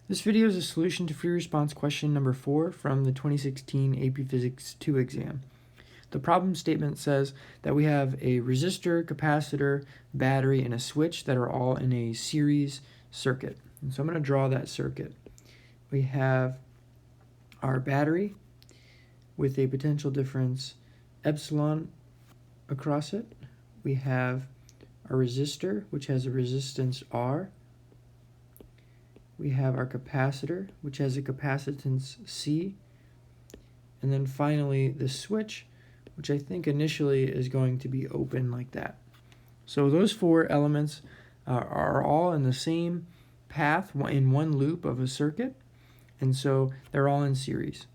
This video is a solution to free response question number 4 from the 2016 AP Physics 2 exam. The problem statement says that we have a resistor, capacitor, battery, and a switch that are all in a series circuit. And so I'm going to draw that circuit. We have our battery with a potential difference epsilon across it. We have our resistor, which has a resistance R. We have our capacitor, which has a capacitance C. And then finally the switch, which I think initially is going to be open like that. So those four elements are all in the same path in one loop of a circuit, and so they're all in series.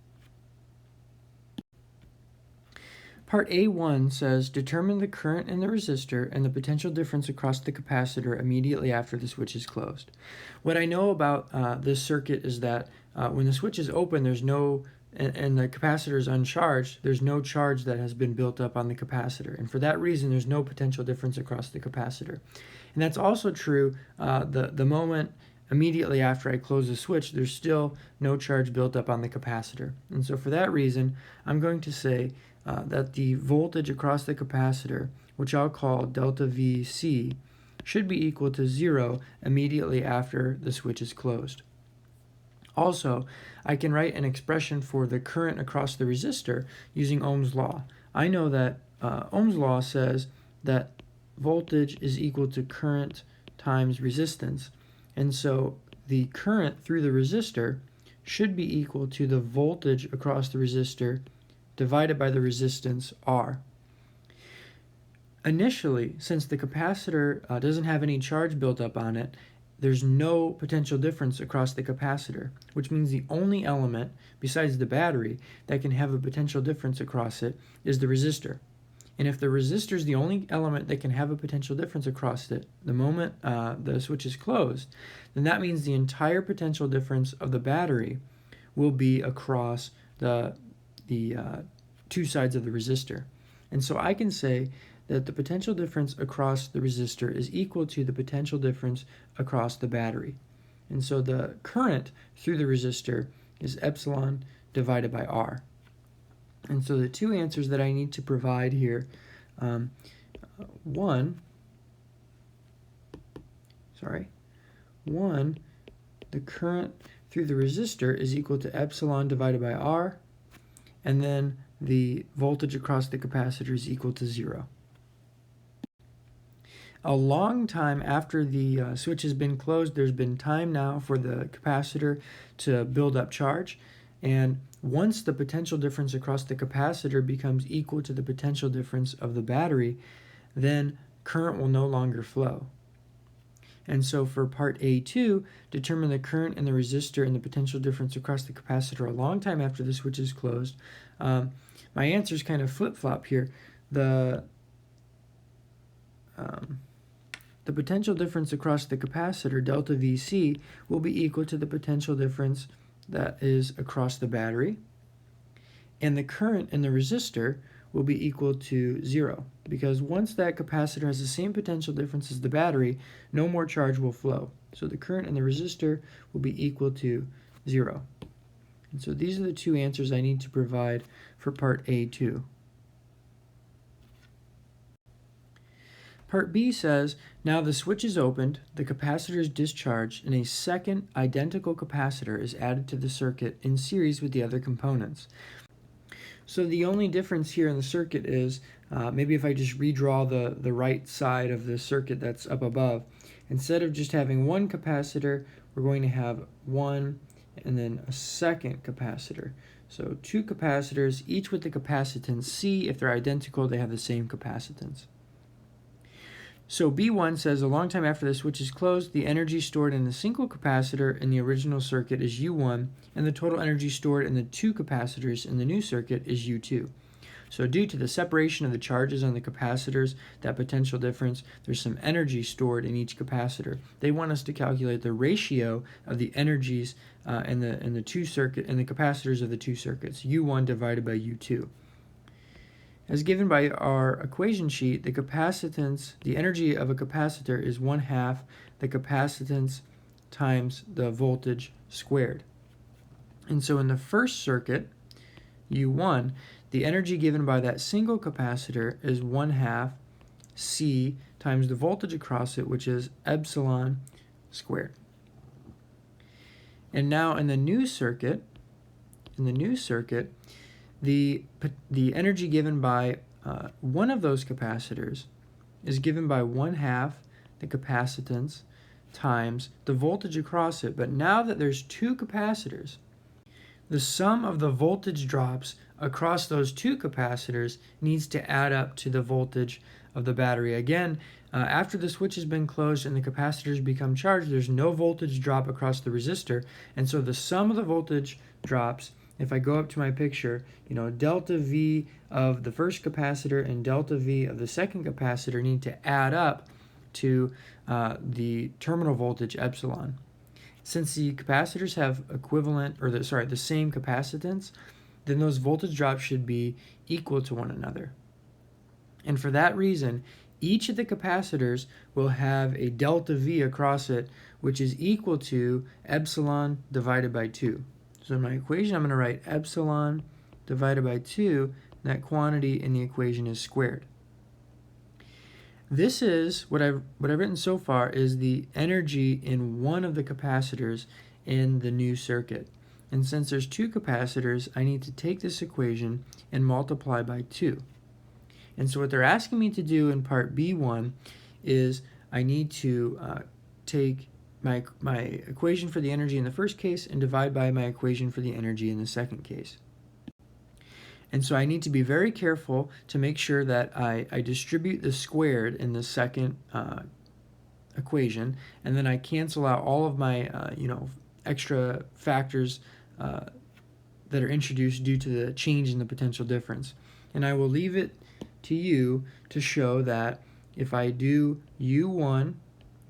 Part A1 says, determine the current in the resistor and the potential difference across the capacitor immediately after the switch is closed. What I know about this circuit is that when the switch is open, there's no, and the capacitor is uncharged, there's no charge that has been built up on the capacitor. And for that reason, there's no potential difference across the capacitor. And that's also true the moment immediately after I close the switch, there's still no charge built up on the capacitor. And so for that reason, I'm going to say that the voltage across the capacitor, which I'll call delta VC, should be equal to 0 immediately after the switch is closed. Also, I can write an expression for the current across the resistor using Ohm's law. I know that Ohm's law says that voltage is equal to current times resistance, and so the current through the resistor should be equal to the voltage across the resistor divided by the resistance R. Initially, since the capacitor doesn't have any charge built up on it, there's no potential difference across the capacitor, which means the only element besides the battery that can have a potential difference across it is the resistor. And if the resistor is the only element that can have a potential difference across it the moment the switch is closed, then that means the entire potential difference of the battery will be across the two sides of the resistor. And so I can say that the potential difference across the resistor is equal to the potential difference across the battery. And so the current through the resistor is epsilon divided by R. And so the two answers that I need to provide here, one, the current through the resistor is equal to epsilon divided by R, and then the voltage across the capacitor is equal to 0. A long time after the switch has been closed, there's been time now for the capacitor to build up charge, and once the potential difference across the capacitor becomes equal to the potential difference of the battery, then current will no longer flow. And so for part A2, determine the current in the resistor and the potential difference across the capacitor a long time after the switch is closed. My answers kind of flip-flop here. The potential difference across the capacitor, delta VC, will be equal to the potential difference that is across the battery. And the current in the resistor will be equal to 0, because once that capacitor has the same potential difference as the battery, no more charge will flow. So the current in the resistor will be equal to 0. And so these are the two answers I need to provide for part A2. Part B says, now the switch is opened, the capacitor is discharged, and a second identical capacitor is added to the circuit in series with the other components. So the only difference here in the circuit is, maybe if I just redraw the right side of the circuit that's up above, instead of just having one capacitor, we're going to have one and then a second capacitor. So two capacitors, each with the capacitance C. If they're identical, they have the same capacitance. So B1 says, a long time after the switch is closed, the energy stored in the single capacitor in the original circuit is U1, and the total energy stored in the two capacitors in the new circuit is U2. So due to the separation of the charges on the capacitors, that potential difference, there's some energy stored in each capacitor. They want us to calculate the ratio of the energies in the capacitors of the two circuits, U1 divided by U2. As given by our equation sheet, the energy of a capacitor is 1/2 the capacitance times the voltage squared. And so in the first circuit, U1, the energy given by that single capacitor is 1/2 C times the voltage across it, which is epsilon squared. And now in the new circuit, the energy given by one of those capacitors is given by 1/2 the capacitance times the voltage across it. But now that there's two capacitors, the sum of the voltage drops across those two capacitors needs to add up to the voltage of the battery. Again, after the switch has been closed and the capacitors become charged, there's no voltage drop across the resistor, and so the sum of the voltage drops, if I go up to my picture, delta V of the first capacitor and delta V of the second capacitor need to add up to the terminal voltage epsilon. Since the capacitors have the same capacitance, then those voltage drops should be equal to one another. And for that reason, each of the capacitors will have a delta V across it, which is equal to epsilon divided by 2. So in my equation, I'm going to write epsilon divided by 2, and that quantity in the equation is squared. This is, what I've written so far, is the energy in one of the capacitors in the new circuit. And since there's two capacitors, I need to take this equation and multiply by 2. And so what they're asking me to do in part B1 is I need to take my equation for the energy in the first case and divide by my equation for the energy in the second case. And so I need to be very careful to make sure that I distribute the squared in the second equation, and then I cancel out all of my extra factors that are introduced due to the change in the potential difference. And I will leave it to you to show that if I do U1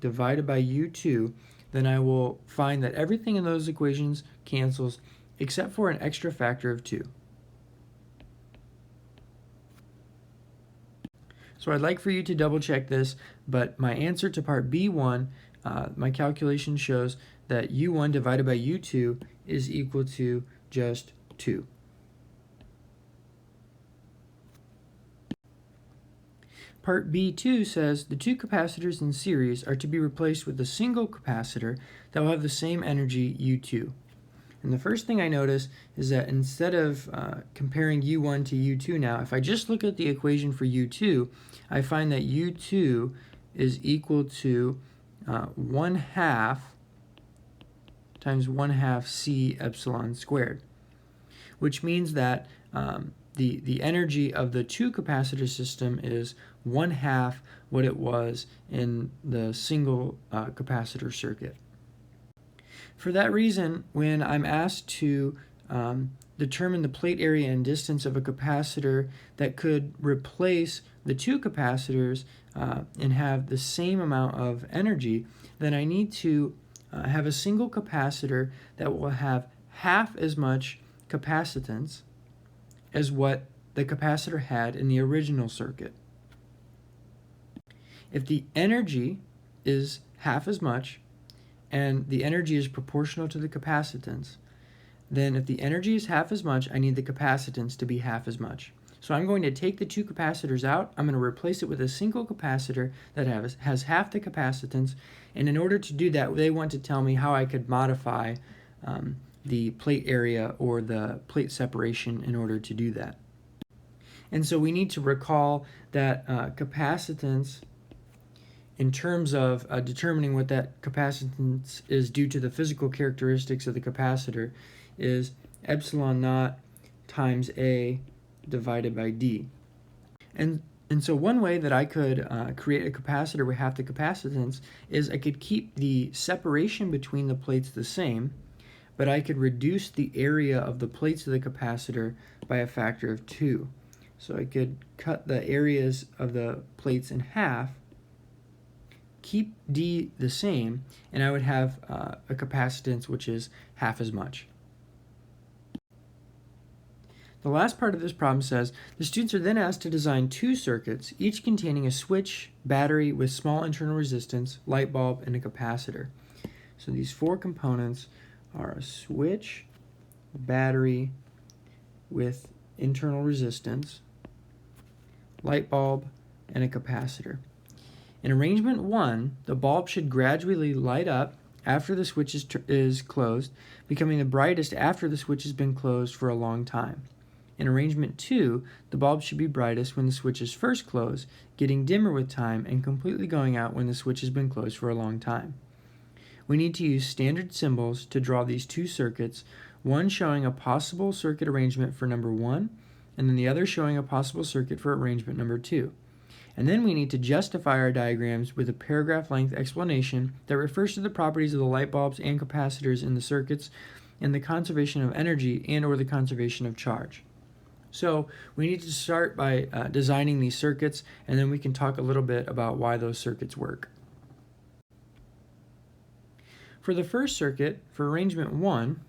divided by U2, then I will find that everything in those equations cancels except for an extra factor of 2. So I'd like for you to double check this, but my answer to part B1, my calculation shows that U1 divided by U2 is equal to just 2. Part B2 says the two capacitors in series are to be replaced with a single capacitor that will have the same energy U2. And the first thing I notice is that instead of comparing U1 to U2 now, if I just look at the equation for U2, I find that U2 is equal to 1/2 times 1/2 C epsilon squared, which means that the energy of the two capacitor system is 1/2 what it was in the single capacitor circuit. For that reason, when I'm asked to determine the plate area and distance of a capacitor that could replace the two capacitors and have the same amount of energy, then I need to have a single capacitor that will have half as much capacitance as what the capacitor had in the original circuit. If the energy is half as much and the energy is proportional to the capacitance, then if the energy is half as much, I need the capacitance to be half as much. So I'm going to take the two capacitors out, I'm going to replace it with a single capacitor that has half the capacitance, and in order to do that, they want to tell me how I could modify the plate area or the plate separation in order to do that. And so we need to recall that capacitance, in terms of determining what that capacitance is due to the physical characteristics of the capacitor, is epsilon naught times A divided by D. And so one way that I could create a capacitor with half the capacitance is I could keep the separation between the plates the same, but I could reduce the area of the plates of the capacitor by a factor of 2. So I could cut the areas of the plates in half, keep D the same, and I would have a capacitance which is half as much. The last part of this problem says the students are then asked to design two circuits, each containing a switch, battery with small internal resistance, light bulb, and a capacitor. So these four components are a switch, a battery with internal resistance, light bulb, and a capacitor. In arrangement 1, the bulb should gradually light up after the switch is closed, becoming the brightest after the switch has been closed for a long time. In arrangement 2, the bulb should be brightest when the switch is first closed, getting dimmer with time, and completely going out when the switch has been closed for a long time. We need to use standard symbols to draw these two circuits, one showing a possible circuit arrangement for number 1, and then the other showing a possible circuit for arrangement number 2. And then we need to justify our diagrams with a paragraph-length explanation that refers to the properties of the light bulbs and capacitors in the circuits and the conservation of energy and/or the conservation of charge. So we need to start by designing these circuits, and then we can talk a little bit about why those circuits work. For the first circuit, for arrangement 1,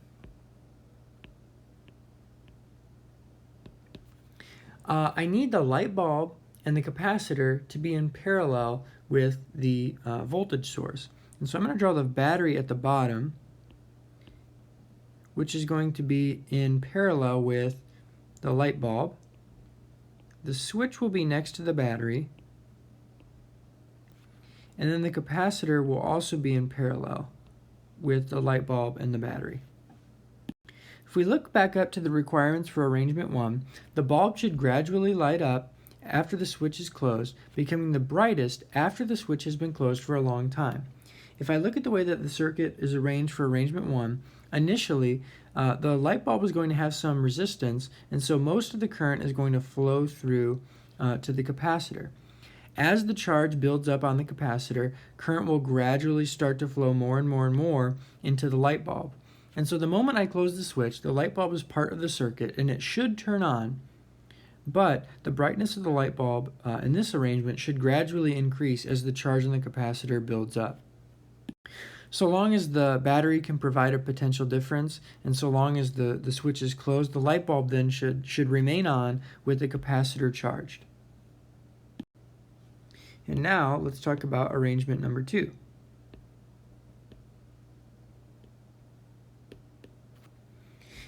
I need the light bulb and the capacitor to be in parallel with the voltage source. And so I'm going to draw the battery at the bottom, which is going to be in parallel with the light bulb. The switch will be next to the battery, and then the capacitor will also be in parallel with the light bulb and the battery. If we look back up to the requirements for arrangement 1, the bulb should gradually light up after the switch is closed, becoming the brightest after the switch has been closed for a long time. If I look at the way that the circuit is arranged for arrangement 1, initially the light bulb is going to have some resistance, and so most of the current is going to flow through to the capacitor. As the charge builds up on the capacitor, current will gradually start to flow more and more and more into the light bulb. And so the moment I close the switch, the light bulb is part of the circuit and it should turn on, but the brightness of the light bulb in this arrangement should gradually increase as the charge on the capacitor builds up. So long as the battery can provide a potential difference, and so long as the switch is closed, the light bulb then should remain on with the capacitor charged. And now let's talk about arrangement number 2.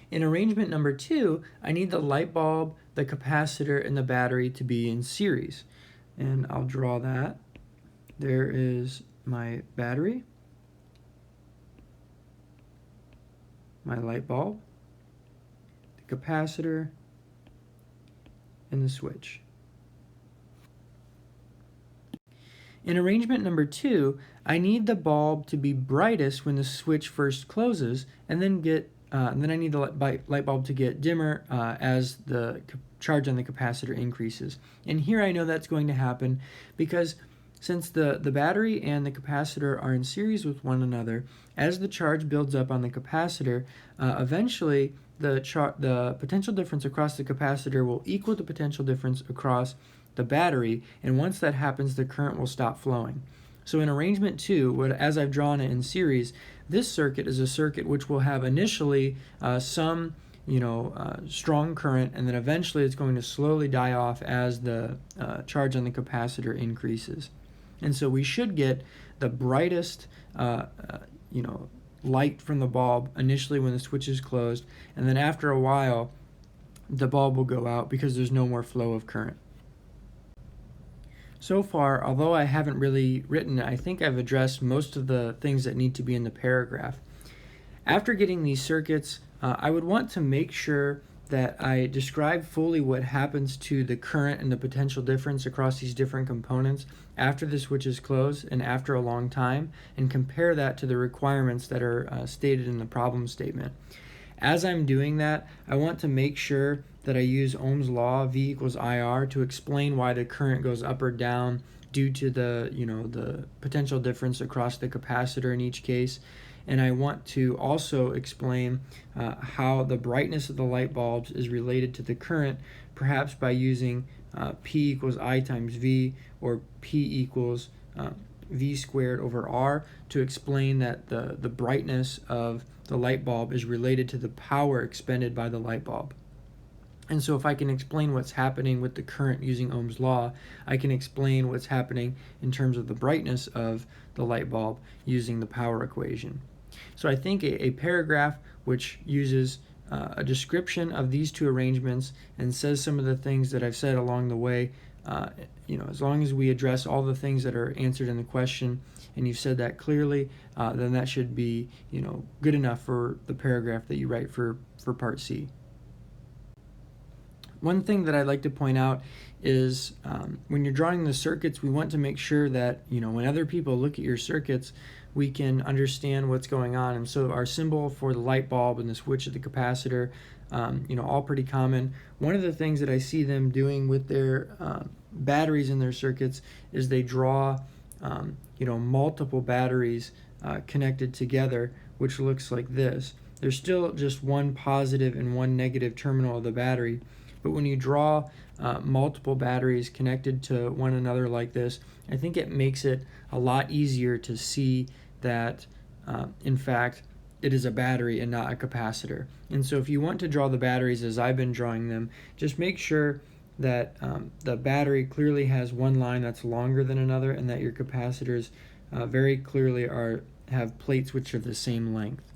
In arrangement number 2, I need the light bulb, the capacitor, and the battery to be in series. And I'll draw that. There is my battery, my light bulb, the capacitor, and the switch. In arrangement number 2, I need the bulb to be brightest when the switch first closes, and then I need the light bulb to get dimmer as the charge on the capacitor increases. And here I know that's going to happen because since the battery and the capacitor are in series with one another, as the charge builds up on the capacitor, eventually the potential difference across the capacitor will equal the potential difference across the battery, and once that happens, the current will stop flowing. So in arrangement 2, as I've drawn it in series, this circuit is a circuit which will have initially some strong current, and then eventually it's going to slowly die off as the charge on the capacitor increases. And so we should get the brightest light from the bulb initially when the switch is closed, and then after a while the bulb will go out because there's no more flow of current. So far, although I haven't really written it, I think I've addressed most of the things that need to be in the paragraph. After getting these circuits, I would want to make sure that I describe fully what happens to the current and the potential difference across these different components after the switch is closed and after a long time, and compare that to the requirements that are stated in the problem statement. As I'm doing that, I want to make sure that I use Ohm's law, V equals IR, to explain why the current goes up or down due to the potential difference across the capacitor in each case. And I want to also explain how the brightness of the light bulbs is related to the current, perhaps by using P equals I times V, or P equals V squared over R, to explain that the brightness of the light bulb is related to the power expended by the light bulb. And so if I can explain what's happening with the current using Ohm's law, I can explain what's happening in terms of the brightness of the light bulb using the power equation. So I think a paragraph which uses a description of these two arrangements and says some of the things that I've said along the way, as long as we address all the things that are answered in the question and you've said that clearly, then that should be, good enough for the paragraph that you write for Part C. One thing that I'd like to point out is when you're drawing the circuits, we want to make sure that, when other people look at your circuits, we can understand what's going on. And so our symbol for the light bulb and the switch of the capacitor, all pretty common. One of the things that I see them doing with their batteries in their circuits is they draw, multiple batteries connected together, which looks like this. There's still just one positive and one negative terminal of the battery. But when you draw multiple batteries connected to one another like this, I think it makes it a lot easier to see that, in fact, it is a battery and not a capacitor. And so if you want to draw the batteries as I've been drawing them, just make sure that the battery clearly has one line that's longer than another, and that your capacitors very clearly have plates which are the same length.